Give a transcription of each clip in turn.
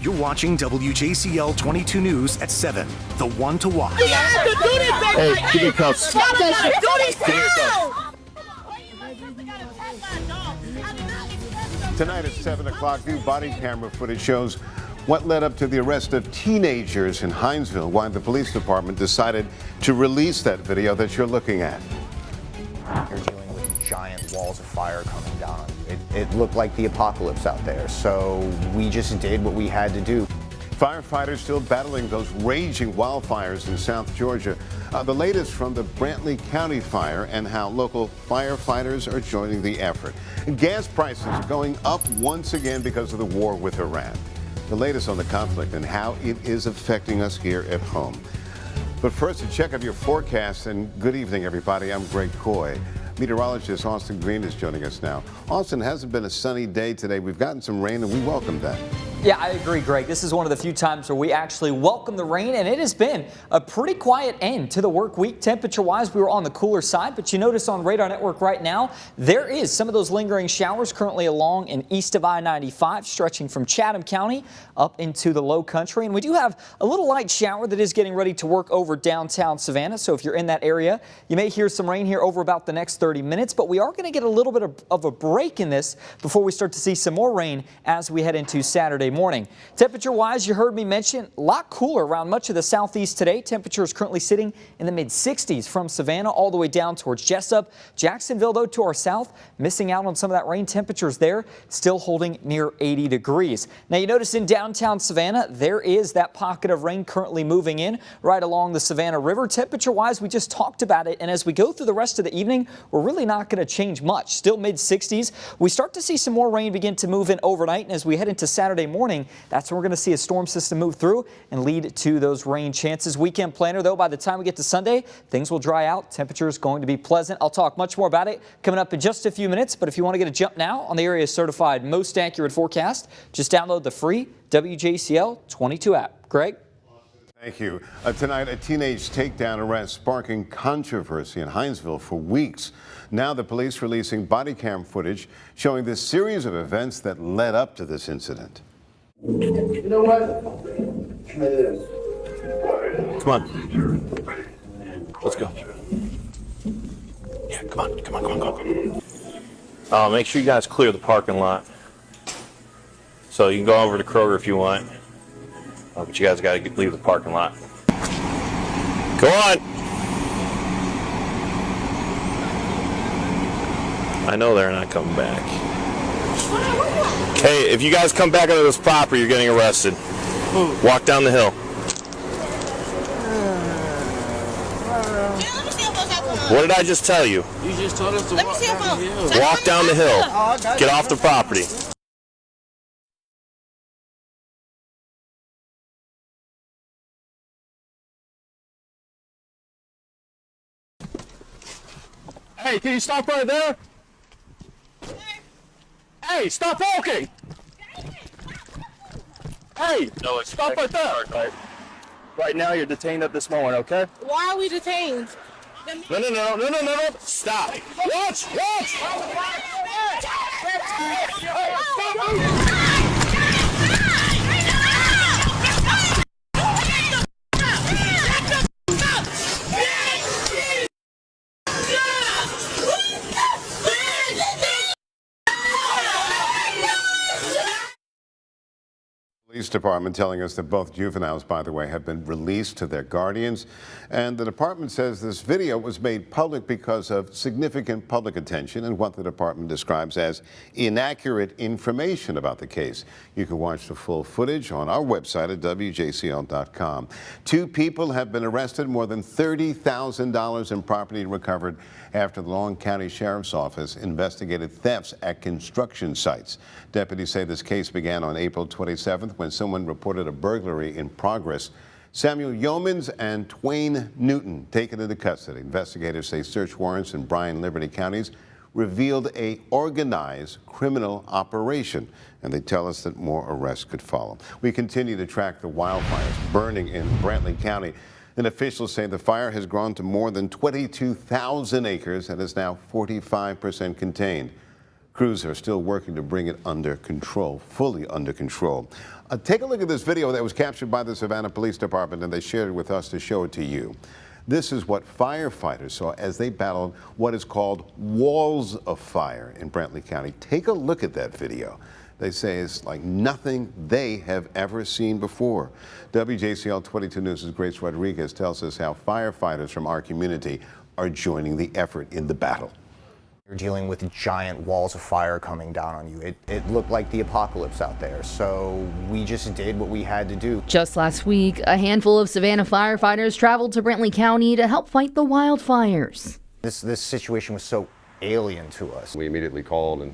You're watching WJCL 22 News at 7, the one to watch. Hey, give me cuffs. Stop that shit. Tonight at 7 o'clock, new body camera footage shows what led up to the arrest of teenagers in Hinesville, why the police department decided to release that video that you're looking at. You're dealing with giant walls of fire coming down. It looked like the apocalypse out there, so we just did what we had to do. Firefighters still battling those raging wildfires in South Georgia. The latest from the Brantley County fire and how local firefighters are joining the effort. Gas prices are going up once again because of the war with Iran. The latest on the conflict and how it is affecting us here at home. But first, a check of your forecast, and good evening, everybody. I'm Greg Coy. Meteorologist Austin Green is joining us now. Austin, hasn't been a sunny day today. We've gotten some rain, and we welcome that. Yeah, I agree, Greg. This is one of the few times where we actually welcome the rain, and it has been a pretty quiet end to the work week. Temperature-wise, we were on the cooler side, but you notice on Radar Network right now, there is some of those lingering showers currently along and east of I-95, stretching from Chatham County up into the low country. And we do have a little light shower that is getting ready to work over downtown Savannah. So if you're in that area, you may hear some rain here over about the next 30 minutes, but we are going to get a little bit of a break in this before we start to see some more rain as we head into Saturday morning. Temperature-wise, you heard me mention a lot cooler around much of the southeast today. Temperature is currently sitting in the mid-60s from Savannah all the way down towards Jessup. Jacksonville, though, to our south, missing out on some of that rain. Temperatures there still holding near 80 degrees. Now, you notice in downtown Savannah, there is that pocket of rain currently moving in right along the Savannah River. Temperature-wise, we just talked about it, and as we go through the rest of the evening, we're really not going to change much. Still mid-60s. We start to see some more rain begin to move in overnight, and as we head into Saturday morning, that's when we're going to see a storm system move through and lead to those rain chances. Weekend planner, though, by the time we get to Sunday, things will dry out. Temperature is going to be pleasant. I'll talk much more about it coming up in just a few minutes, but if you want to get a jump now on the area's certified most accurate forecast, just download the free WJCL 22 app. Greg? Thank you. Tonight, a teenage takedown arrest sparking controversy in Hinesville for weeks. Now the police releasing body cam footage showing this series of events that led up to this incident. You know what? Try this. Come on. Let's go. Yeah, come on. Make sure you guys clear the parking lot. So you can go over to Kroger if you want. But you guys got to leave the parking lot. Go on. I know they're not coming back. Hey, if you guys come back onto this property, you're getting arrested. Walk down the hill. What did I just tell you? You just told us to walk down the hill. Walk down the hill. Get off the property. Hey, can you stop right there? Hey, stop walking! Hey, No, stop right there! Right now, you're detained at this moment, okay? Why are we detained? No. Stop. Watch! Police department telling us that both juveniles, by the way, have been released to their guardians. And the department says this video was made public because of significant public attention and what the department describes as inaccurate information about the case. You can watch the full footage on our website at WJCL.com. 2 people have been arrested, more than $30,000 in property recovered after the Long County Sheriff's Office investigated thefts at construction sites. Deputies say this case began on April 27th when someone reported a burglary in progress. Samuel Yeomans and Twain Newton taken into custody. Investigators say search warrants in Bryan, Liberty counties revealed a organized criminal operation, and they tell us that more arrests could follow. We continue to track the wildfires burning in Brantley County. And officials say the fire has grown to more than 22,000 acres and is now 45% contained. Crews are still working to bring it under control, fully under control. Take a look at this video that was captured by the Savannah Police Department, and they shared it with us to show it to you. This is what firefighters saw as they battled what is called walls of fire in Brantley County. Take a look at that video. They say it's like nothing they have ever seen before. WJCL 22 News' Grace Rodriguez tells us how firefighters from our community are joining the effort in the battle. You're dealing with giant walls of fire coming down on you. It looked like the apocalypse out there, so we just did what we had to do. Just last week, a handful of Savannah firefighters traveled to Brantley County to help fight the wildfires. This situation was so alien to us. We immediately called and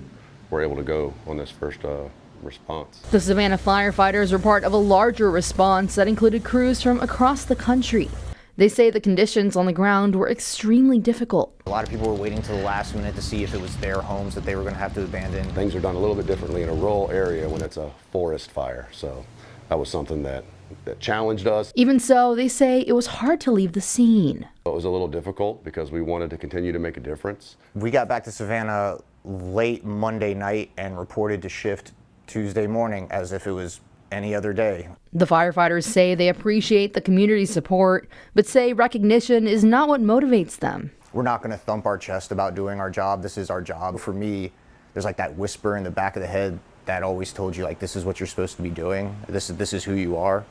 were able to go on this first response. The Savannah firefighters were part of a larger response that included crews from across the country. They say the conditions on the ground were extremely difficult. A lot of people were waiting to the last minute to see if it was their homes that they were going to have to abandon. Things are done a little bit differently in a rural area when it's a forest fire, so that was something that challenged us. Even so, they say it was hard to leave the scene. It was a little difficult because we wanted to continue to make a difference. We got back to Savannah late Monday night and reported to shift Tuesday morning as if it was any other day. The firefighters say they appreciate the community support, but say recognition is not what motivates them. We're not going to thump our chest about doing our job. This is our job. For me, there's like that whisper in the back of the head that always told you, like, this is what you're supposed to be doing. This is who you are.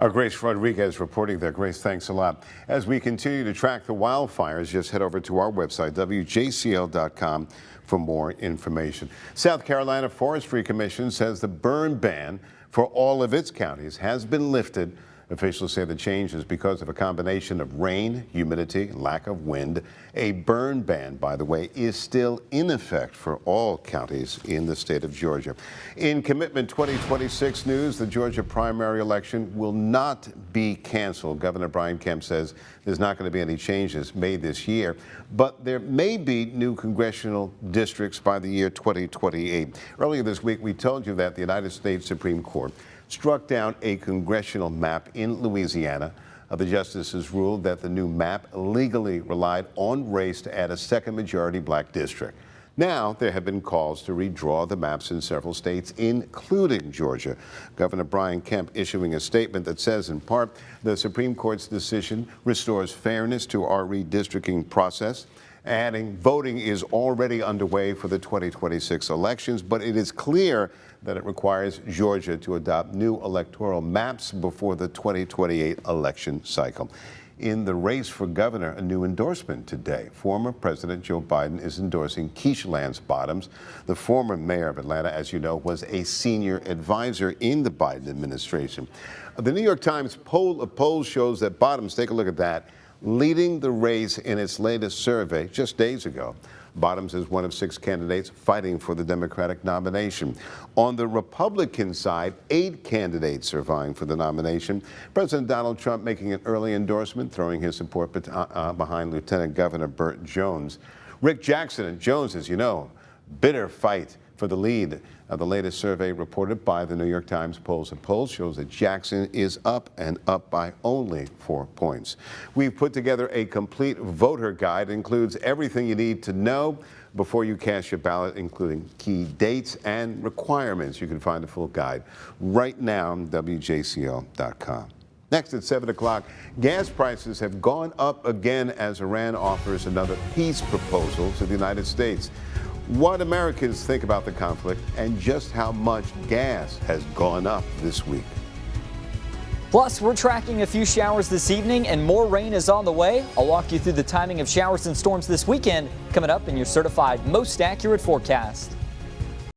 Our Grace Rodriguez reporting there. Grace, thanks a lot. As we continue to track the wildfires, just head over to our website, WJCL.com, for more information. South Carolina Forestry Commission says the burn ban for all of its counties has been lifted. Officials say the change is because of a combination of rain, humidity, and lack of wind. A burn ban, by the way, is still in effect for all counties in the state of Georgia. In Commitment 2026 news, the Georgia primary election will not be canceled. Governor Brian Kemp says there's not going to be any changes made this year, but there may be new congressional districts by the year 2028. Earlier this week, we told you that the United States Supreme Court struck down a congressional map in Louisiana. The justices ruled that the new map legally relied on race to add a second majority black district. Now, there have been calls to redraw the maps in several states, including Georgia. Governor Brian Kemp issuing a statement that says, in part, the Supreme Court's decision restores fairness to our redistricting process. Adding, voting is already underway for the 2026 elections, but it is clear that it requires Georgia to adopt new electoral maps before the 2028 election cycle. In the race for governor, a new endorsement today. Former President Joe Biden is endorsing Keisha Lance Bottoms. The former mayor of Atlanta, as you know, was a senior advisor in the Biden administration. The New York Times poll shows that Bottoms, take a look at that, leading the race in its latest survey just days ago. Bottoms is one of 6 candidates fighting for the Democratic nomination. On the Republican side, 8 candidates are vying for the nomination. President Donald Trump making an early endorsement, throwing his support behind Lieutenant Governor Burt Jones. Rick Jackson and Jones, as you know, bitter fight for the lead. The latest survey reported by the New York Times polls shows that Jackson is up and up by only 4 points. We've put together a complete voter guide. It includes everything you need to know before you cast your ballot, including key dates and requirements. You can find the full guide right now on WJCL.com. Next at 7 o'clock, gas prices have gone up again as Iran offers another peace proposal to the United States. What Americans think about the conflict and just how much gas has gone up this week. Plus, we're tracking a few showers this evening and more rain is on the way. I'll walk you through the timing of showers and storms this weekend coming up in your certified most accurate forecast.